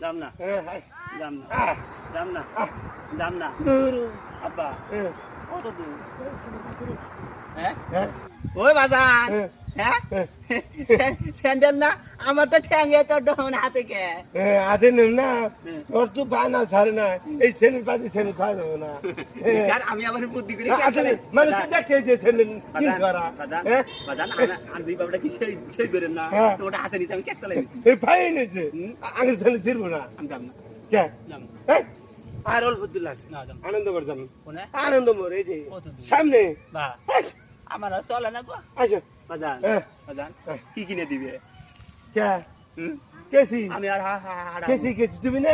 দাম না দাম না দাম না দাম না আব্বা কত দূর হ্যাঁ ওই বাজার হ্যাঁ স্যান্ডেল না আমার তো ঠ্যাঙ্গে তো ডন হাতে কে হাতে নেব না তোর তো বানা ছাড়ে না এই স্যান্ডেল পাতি স্যান্ডেল খাওয়া যাবে না আর আমি আবার বুদ্ধি করে মানে তুই দেখে যে স্যান্ডেল কি করা বাজান আর দুই বাবুটা কি সেই সেই বেরেন না তো ওটা হাতে নিতে আমি কেকটা লাগি এই ফাইন হয়েছে আগে স্যান্ডেল ছিড়বো না আমি যাব না কে যাব না আর অল্প দূর লাগছে না যাব আনন্দমোর যাবো কোনে আনন্দমোর এই যে কত দূর সামনে বা আমার আর চলে না গো আসো বাজান বাজান কি কিনে দিবে কে কেসি আমি আর কেসি কেসি তুমি না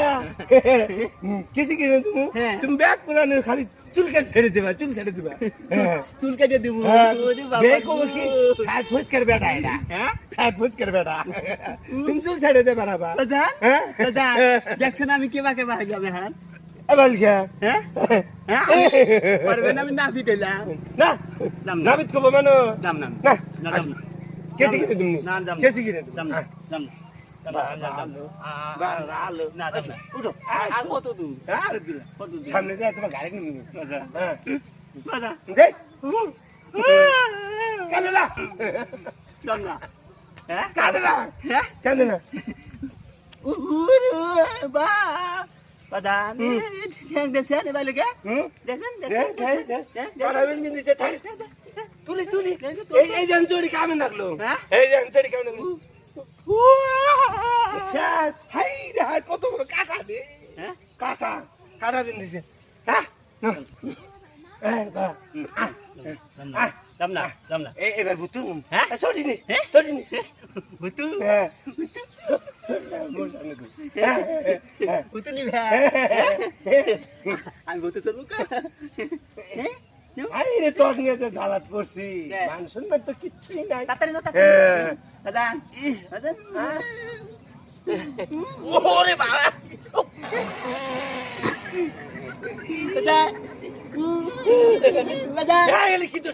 কেসি কিনে তুমি তুমি ব্যাগ পুরানো খালি চুল কেটে ছেড়ে দেবা চুল কেটে দেবা চুল কেটে দিব ব্যাগ কি সাত ফুসকের বেটা এটা হ্যাঁ সাত ফুসকের বেটা তুমি চুল ছেড়ে দেবা না বা বাজান বাজান দেখছেন আমি কেবা কেবা হয়ে যাবে হ্যাঁ এবার কে হ্যাঁ হ্যাঁ পারবে না আমি না দিলাম না নাবিত কব মানো নাম নাম না না নাম কেসি কিনে তুমি না নাম কেসি কিনে নাম নাম সামনে যায় তোমার গাড়ি কিনে নিবি কেন না কেন না কেন না তুলি তুলি এই যে চুরি কামে লাগলো এই যে চুরি কামে লাগলো হাই রে হাই কত বড় কাটা রে কাটা কাটা দিন দিছে দাম না দাম না এবার বুতু হ্যাঁ সরি নি সরি নি বুতু বুতু নি আমি বুতু চলবো আরে রে তোর নিয়ে যে ঝালাত করছি মান শুনবে তো কিচ্ছুই নাই তাড়াতাড়ি না দাদা দাদা ওরে বাবা দাদা দাদা এই কি তো